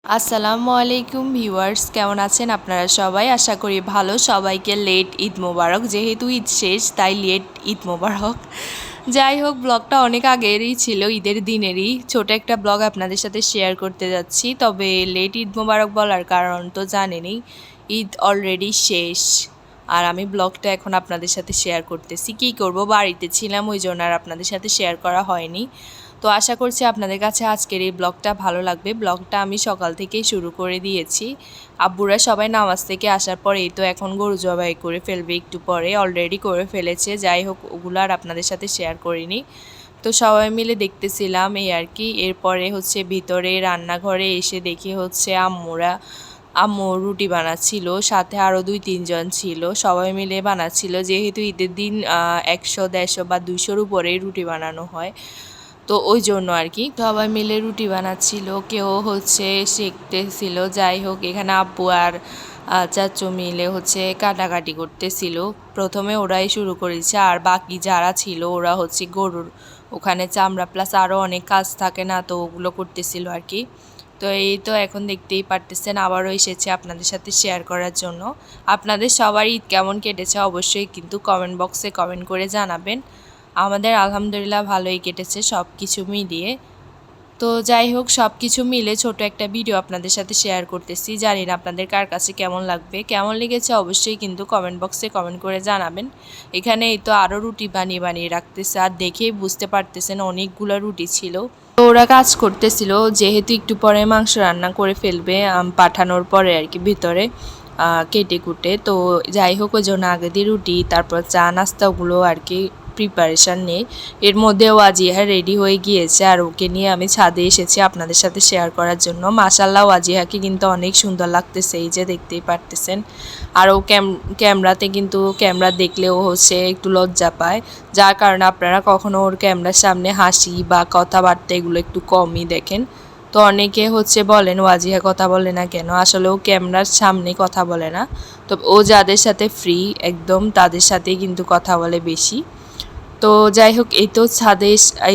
আসসালামু আলাইকুম ভিউয়ার্স, কেমন আছেন আপনারা সবাই? আশা করি ভালো। সবাইকে লেট ঈদ মোবারক। যেহেতু ঈদ শেষ তাই লেট ঈদ মোবারক। যাই হোক, ব্লগটা অনেক আগেরই ছিল, ঈদের দিনেরই ছোট একটা ব্লগ আপনাদের সাথে শেয়ার করতে যাচ্ছি। তবে লেট ঈদ মোবারক বলার কারণ তো জানেনই, ঈদ অলরেডি শেষ আর আমি ব্লগটা এখন আপনাদের সাথে শেয়ার করতেছি। কী করব, বাড়িতে ছিলাম, ওই জন্য আর আপনাদের সাথে শেয়ার করা হয়নি। তো আশা করছি আপনাদের কাছে আজকের এই ব্লগটা ভালো লাগবে। ব্লগটা আমি সকাল থেকেই শুরু করে দিয়েছি। আব্বুরা সবাই নামাজ থেকে আসার পর এই তো এখন গরু জবাই করে ফেলবে, একটু পরে অলরেডি করে ফেলেছে। যাই হোক, ওগুলো আর আপনাদের সাথে শেয়ার করিনি। তো সবাই মিলে দেখতেছিলাম এই আর কি। এরপরে হচ্ছে ভিতরে রান্নাঘরে এসে দেখি হচ্ছে আম্মু রুটি বানাচ্ছিল, সাথে আরও 2-3 জন ছিল, সবাই মিলে বানাচ্ছিল। যেহেতু ঈদের দিন 100, 150 বা 200-র উপরেই রুটি বানানো হয়, তো ওই জন্য আর কি সবাই মিলে রুটি বানাচ্ছিল, কেউ হচ্ছে সেঁকতেছিল। যাই হোক, এখানে আব্বু আর চাচু মিলে হচ্ছে কাটাকাটি করতেছিল। প্রথমে ওরাই শুরু করেছে, আর বাকি যারা ছিল ওরা হচ্ছে গরুর ওখানে চামড়া প্লাস আরও অনেক কাজ থাকে না, তো ওগুলো করতেছিল আর কি। তো এই তো এখন দেখতেই পারতেছেন, আবারও এসেছে আপনাদের সাথে শেয়ার করার জন্য। আপনাদের সবার ঈদ কেমন কেটেছে অবশ্যই কিন্তু কমেন্ট বক্সে কমেন্ট করে জানাবেন। আমাদের আলহামদুলিল্লাহ ভালোই কেটেছে সব কিছু মিলিয়ে। তো যাই হোক, সব কিছু মিলে ছোট একটা ভিডিও আপনাদের সাথে শেয়ার করতেছি। জানি না আপনাদের কার কাছে কেমন লাগবে, কেমন লেগেছে অবশ্যই কিন্তু কমেন্ট বক্সে কমেন্ট করে জানাবেন। এখানে এই তো আরও রুটি বানিয়ে বানিয়ে রাখতেছে, আর দেখেই বুঝতে পারতেছেন অনেকগুলো রুটি ছিল। তো ওরা কাজ করতেছিল, যেহেতু একটু পরে মাংস রান্না করে ফেলবে পাঠানোর পরে আর কি, ভিতরে কেটে কুটে। তো যাই হোক, ওই জন্য আগে দিয়ে রুটি তারপর চা নাস্তাগুলো আর কি প্রিপারেশান নেই। এর মধ্যেও ওয়াজিহা রেডি হয়ে গিয়েছে, আর ওকে নিয়ে আমি ছাদে এসেছি আপনাদের সাথে শেয়ার করার জন্য। মাশাল্লাহ, ওয়াজিহাকে কিন্তু অনেক সুন্দর লাগতেছে, এই যে দেখতেই পারতেছেন। আর ও ক্যামেরাতে কিন্তু ক্যামেরা দেখলেও হচ্ছে একটু লজ্জা পায়, যার কারণে আপনারা কখনো ওর ক্যামেরার সামনে হাসি বা কথাবার্তা এগুলো একটু কমই দেখেন। তো অনেকে হচ্ছে বলেন ওয়াজিহা কথা বলে না কেন, আসলে ও ক্যামেরার সামনে কথা বলে না। তো ও যাদের সাথে ফ্রি একদম তাদের সাথেই কিন্তু কথা বলে বেশি। তো যাই হোক, এই তো ছাদে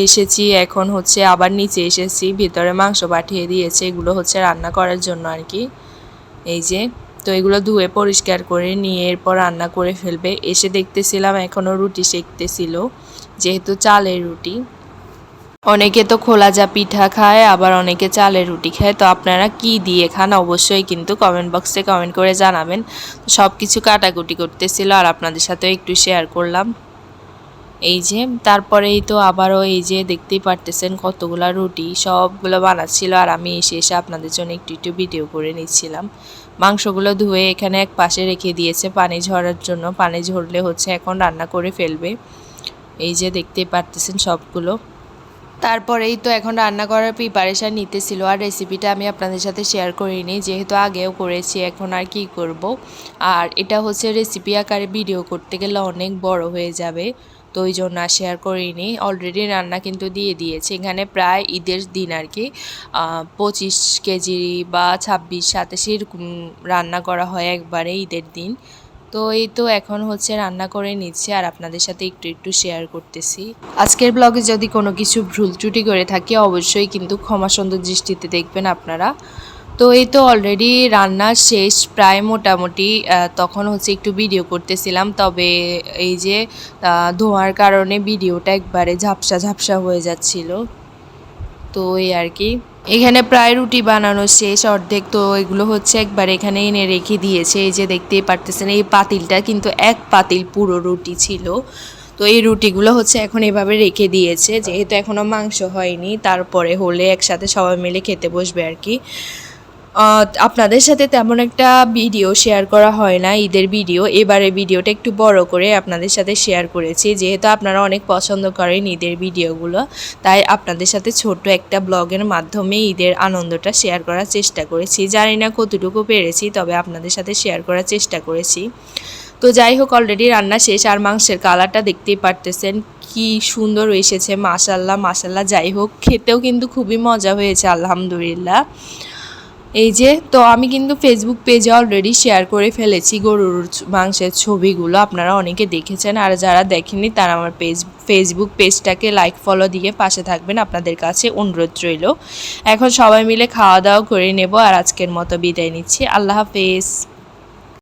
এসেছি, এখন হচ্ছে আবার নিচে এসেছি, ভিতরে মাংস পাঠিয়ে দিয়েছে, এগুলো হচ্ছে রান্না করার জন্য আর কি। এই যে, তো এগুলো ধুয়ে পরিষ্কার করে নিয়ে এরপর রান্না করে ফেলবে। এসে দেখতেছিলাম এখনও রুটি সেঁকতেছিল, যেহেতু চালের রুটি। অনেকে তো খোলা যা পিঠা খায়, আবার অনেকে চালের রুটি খায়। তো আপনারা কি দিয়ে খান অবশ্যই কিন্তু কমেন্ট বক্সে কমেন্ট করে জানাবেন। সব কিছু কাটাকুটি করতেছিল আর আপনাদের সাথেও একটু শেয়ার করলাম। এই যে তারপরেই তো আবারও এই যে দেখতেই পারতেছেন কতগুলা রুটি সবগুলো বানাচ্ছিল, আর আমি এসে এসে আপনাদের জন্য একটু একটু ভিডিও করে নিচ্ছিলাম। মাংসগুলো ধুয়ে এখানে এক পাশে রেখে দিয়েছে পানি ঝরার জন্য, পানি ঝরলে হচ্ছে এখন রান্না করে ফেলবে। এই যে দেখতেই পারতেছেন সবগুলো। তারপরেই তো এখন রান্না করার প্রিপারেশান নিতেছিল, আর রেসিপিটা আমি আপনাদের সাথে শেয়ার করিনি, যেহেতু আগেও করেছি, এখন আর কি করব। আর এটা হচ্ছে রেসিপি আকারে ভিডিও করতে গেলে অনেক বড় হয়ে যাবে, তো ওই জন্য আর শেয়ার করিনি। অলরেডি রান্না কিন্তু দিয়ে দিয়েছে, এখানে প্রায় ঈদের দিন আর কি 25 কেজি বা 26-27 এরকম রান্না করা হয় একবারে ঈদের দিন। তো এই তো এখন হচ্ছে রান্না করে নিচ্ছে, আর আপনাদের সাথে একটু একটু শেয়ার করতেছি। আজকের ব্লগে যদি কোনো কিছু ভুল ত্রুটি করে থাকি অবশ্যই কিন্তু ক্ষমা সুন্দর দৃষ্টিতে দেখবেন আপনারা। তো এই তো অলরেডি রান্না শেষ প্রায় মোটামুটি, তখন হচ্ছে একটু ভিডিও করতেছিলাম, তবে এই যে ধোঁয়ার কারণে ভিডিওটা একবারে ঝাপসা ঝাপসা হয়ে যাচ্ছিল। তো এই আর কি, এখানে প্রায় রুটি বানানো শেষ অর্ধেক, তো এগুলো হচ্ছে একবার এখানে এনে রেখে দিয়েছে। এই যে দেখতেই পারতেছেন এই পাতিলটা কিন্তু এক পাতিল পুরো রুটি ছিল। তো এই রুটিগুলো হচ্ছে এখন এভাবে রেখে দিয়েছে, যেহেতু এখনও মাংস হয়নি, তারপরে হলে একসাথে সবাই মিলে খেতে বসবে আর কি। আপনাদের সাথে তেমন একটা ভিডিও শেয়ার করা হয় না, ঈদের ভিডিও। এবারে ভিডিওটা একটু বড় করে আপনাদের সাথে শেয়ার করেছি, যেহেতু আপনারা অনেক পছন্দ করেন ঈদের ভিডিওগুলো, তাই আপনাদের সাথে ছোট একটা ব্লগের মাধ্যমে ঈদের আনন্দটা শেয়ার করার চেষ্টা করেছি। জানি না কতটুকু পেরেছি, তবে আপনাদের সাথে শেয়ার করার চেষ্টা করেছি। তো যাই হোক, অলরেডি রান্না শেষ, আর মাংসের কালারটা দেখতেই পারতেছেন কি সুন্দর এসেছে, মাশাল্লাহ মাশাল্লাহ। যাই হোক, খেতেও কিন্তু খুবই মজা হয়েছে আলহামদুলিল্লাহ। এই যে তো আমি কিন্তু ফেসবুক পেজে অলরেডি শেয়ার করে ফেলেছি গরুর মাংসের ছবিগুলো, আপনারা অনেকে দেখেছেন, আর যারা দেখেননি তারা আমার ফেসবুক পেজটাকে লাইক ফলো দিয়ে পাশে থাকবেন, আপনাদের কাছে অনুরোধ রইল। এখন সবাই মিলে খাওয়া দাওয়া করে নেব, আর আজকের মতো বিদায় নিচ্ছি। আল্লাহ হাফেজ।